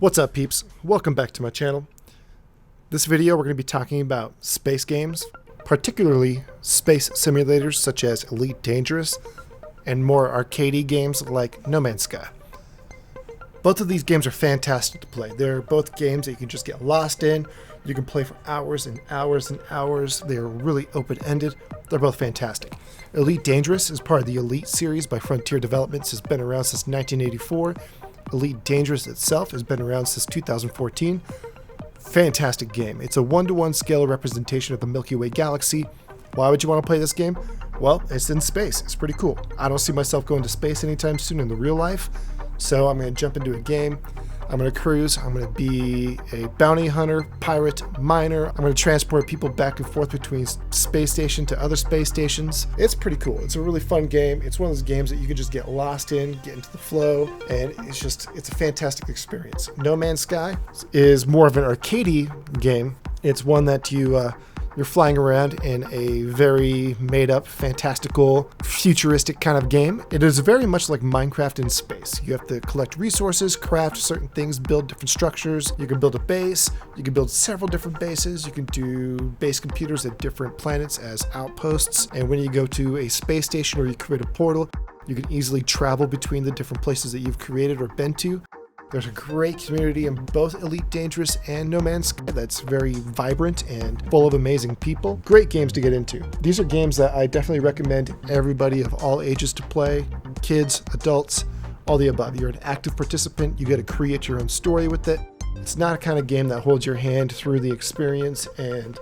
What's up, peeps? Welcome back to my channel. This video we're going to be talking about space games, particularly space simulators such as Elite Dangerous and more arcadey games like No Man's Sky. Both of these games are fantastic to play. They're both games that you can just get lost in. You can play for hours and hours and hours. They're really open-ended. They're both fantastic. Elite Dangerous is part of the Elite series by Frontier Developments. Has been around since 1984. Elite Dangerous itself has been around since 2014. Fantastic game. It's a 1-to-1 scale representation of the Milky Way galaxy. Why would you want to play this game? Well, it's in space. It's pretty cool. I don't see myself going to space anytime soon in the real life, so I'm going to jump into a game. I'm going to cruise. I'm going to be a bounty hunter, pirate, miner. I'm going to transport people back and forth between space station to other space stations. It's pretty cool. It's a really fun game. It's one of those games that you can just get lost in, get into the flow, and it's a fantastic experience. No Man's Sky is more of an arcadey game. It's one that you're flying around in a very made-up, fantastical, futuristic kind of game. It is very much like Minecraft in space. You have to collect resources, craft certain things, build different structures. You can build a base. You can build several different bases. You can do base computers at different planets as outposts. And when you go to a space station or you create a portal, you can easily travel between the different places that you've created or been to. There's a great community in both Elite Dangerous and No Man's Sky that's very vibrant and full of amazing people. Great games to get into. These are games that I definitely recommend everybody of all ages to play. Kids, adults, all the above. You're an active participant. You get to create your own story with it. It's not a kind of game that holds your hand through the experience and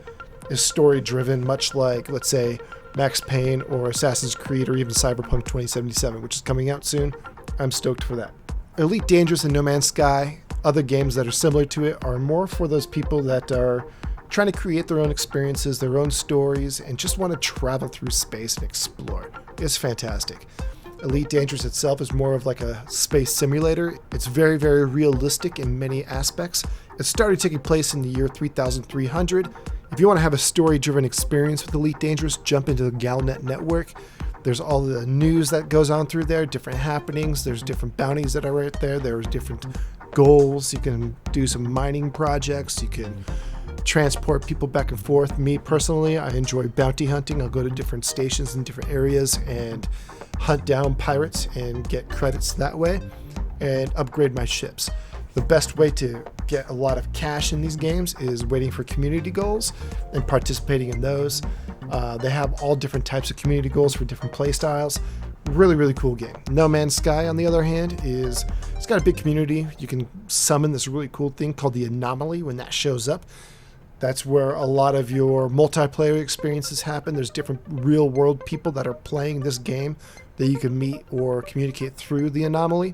is story driven, much like, let's say, Max Payne or Assassin's Creed or even Cyberpunk 2077, which is coming out soon. I'm stoked for that. Elite Dangerous and No Man's Sky, other games that are similar to it, are more for those people that are trying to create their own experiences, their own stories, and just want to travel through space and explore. It's fantastic. Elite Dangerous itself is more of like a space simulator. It's very, very realistic in many aspects. It started taking place in the year 3300. If you want to have a story-driven experience with Elite Dangerous, jump into the Galnet network. There's all the news that goes on through there, different happenings. There's different bounties that are right there. There's different goals. You can do some mining projects. You can transport people back and forth. Me personally, I enjoy bounty hunting. I'll go to different stations in different areas and hunt down pirates and get credits that way and upgrade my ships. The best way to get a lot of cash in these games is waiting for community goals and participating in those. They have all different types of community goals for different play styles. Really, really cool game. No Man's Sky, on the other hand, it's got a big community. You can summon this really cool thing called the Anomaly when that shows up. That's where a lot of your multiplayer experiences happen. There's different real world people that are playing this game that you can meet or communicate through the Anomaly.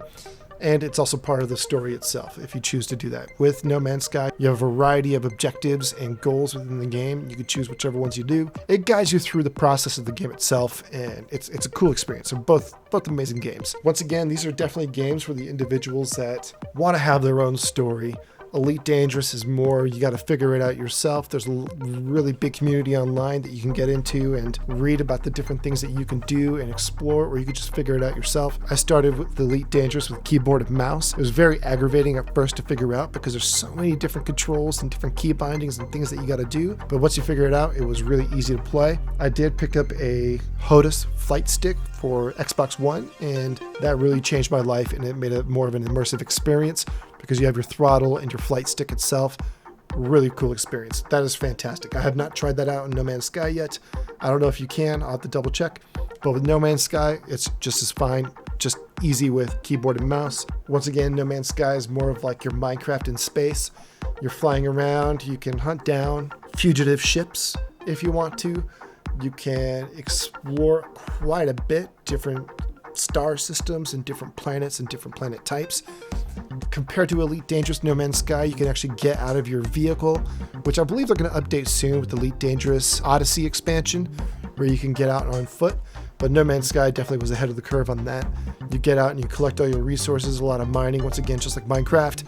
And it's also part of the story itself, if you choose to do that. With No Man's Sky, you have a variety of objectives and goals within the game. You can choose whichever ones you do. It guides you through the process of the game itself, and it's a cool experience. They're both amazing games. Once again, these are definitely games for the individuals that want to have their own story. Elite Dangerous is more, you got to figure it out yourself. There's a really big community online that you can get into and read about the different things that you can do and explore, or you can just figure it out yourself. I started with Elite Dangerous with keyboard and mouse. It was very aggravating at first to figure out because there's so many different controls and different key bindings and things that you got to do. But once you figure it out, it was really easy to play. I did pick up a HOTAS flight stick for Xbox One, and that really changed my life, and it made it more of an immersive experience because you have your throttle and your flight stick itself. Really cool experience. That is fantastic. I have not tried that out in No Man's Sky yet. I don't know if you can. I'll have to double check. But with No Man's Sky, it's just as fine. Just easy with keyboard and mouse. Once again, No Man's Sky is more of like your Minecraft in space. You're flying around. You can hunt down fugitive ships if you want to. You can explore quite a bit, different star systems and different planets and different planet types. Compared to Elite Dangerous No Man's Sky, you can actually get out of your vehicle, which I believe they're going to update soon with Elite Dangerous Odyssey expansion, where you can get out on foot. But No Man's Sky definitely was ahead of the curve on that. You get out and you collect all your resources, a lot of mining, once again, just like Minecraft,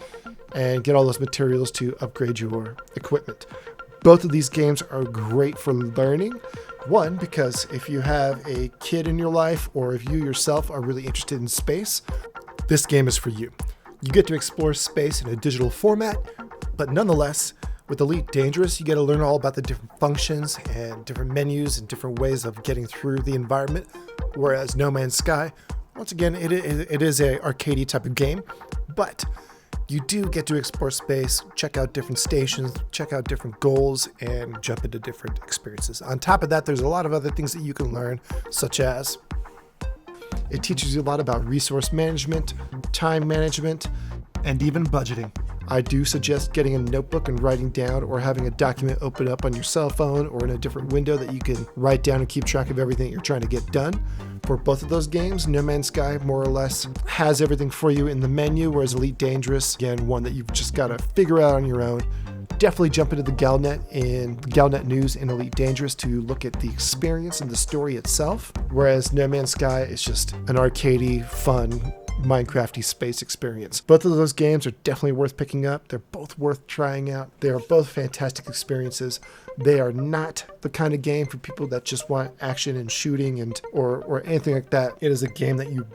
and get all those materials to upgrade your equipment. Both of these games are great for learning. One, because if you have a kid in your life or if you yourself are really interested in space, this game is for you. You get to explore space in a digital format, but nonetheless, with Elite Dangerous, you get to learn all about the different functions and different menus and different ways of getting through the environment, whereas No Man's Sky, once again, it is a arcadey type of game, but you do get to explore space, check out different stations, check out different goals, and jump into different experiences. On top of that, there's a lot of other things that you can learn, such as it teaches you a lot about resource management, time management, and even budgeting. I do suggest getting a notebook and writing down, or having a document open up on your cell phone or in a different window that you can write down and keep track of everything you're trying to get done. For both of those games, No Man's Sky more or less has everything for you in the menu, whereas Elite Dangerous, again, one that you've just got to figure out on your own. Definitely jump into the Galnet news in Elite Dangerous to look at the experience and the story itself, whereas No Man's Sky is just an arcadey, fun, Minecrafty space experience. Both of those games are definitely worth picking up. They're both worth trying out. They are both fantastic experiences. They are not the kind of game for people that just want action and shooting and or anything like that. It is a game that you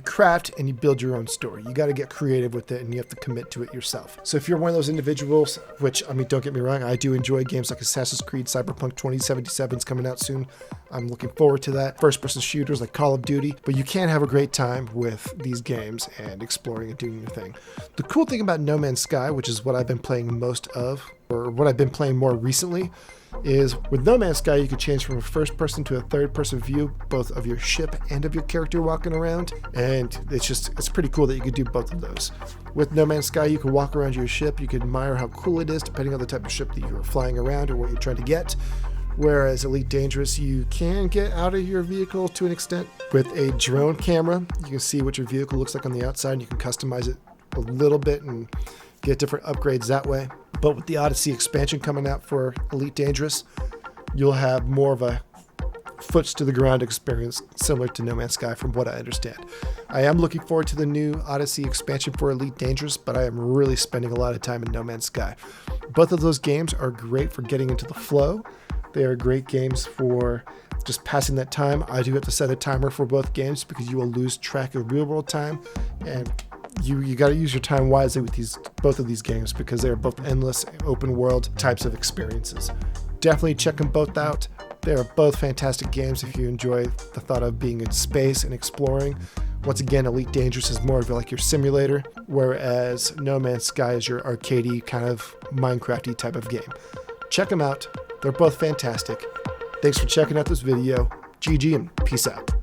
craft and you build your own story. You got to get creative with it and you have to commit to it yourself. So if you're one of those individuals, which, I mean, don't get me wrong, I do enjoy games like Assassin's Creed, Cyberpunk 2077 is coming out soon. I'm looking forward to that. First-person shooters like Call of Duty, but you can have a great time with these games and exploring and doing your thing. The cool thing about No Man's Sky, which is what I've been playing most of, or what I've been playing more recently, is with No Man's Sky, you can change from a first person to a third person view, both of your ship and of your character walking around. And it's pretty cool that you could do both of those. With No Man's Sky, you can walk around your ship. You can admire how cool it is, depending on the type of ship that you're flying around or what you're trying to get. Whereas Elite Dangerous, you can get out of your vehicle to an extent. With a drone camera, you can see what your vehicle looks like on the outside, and you can customize it a little bit and get different upgrades that way. But with the Odyssey expansion coming out for Elite Dangerous, you'll have more of a foots to the ground experience similar to No Man's Sky from what I understand. I am looking forward to the new Odyssey expansion for Elite Dangerous, but I am really spending a lot of time in No Man's Sky. Both of those games are great for getting into the flow. They are great games for just passing that time. I do have to set a timer for both games because you will lose track of real world time, and you got to use your time wisely with both of these games because they are both endless open world types of experiences. Definitely check them both out. They are both fantastic games if you enjoy the thought of being in space and exploring. Once again, Elite Dangerous is more of like your simulator, whereas No Man's Sky is your arcadey kind of Minecrafty type of game. Check them out. They're both fantastic. Thanks for checking out this video. GG and peace out.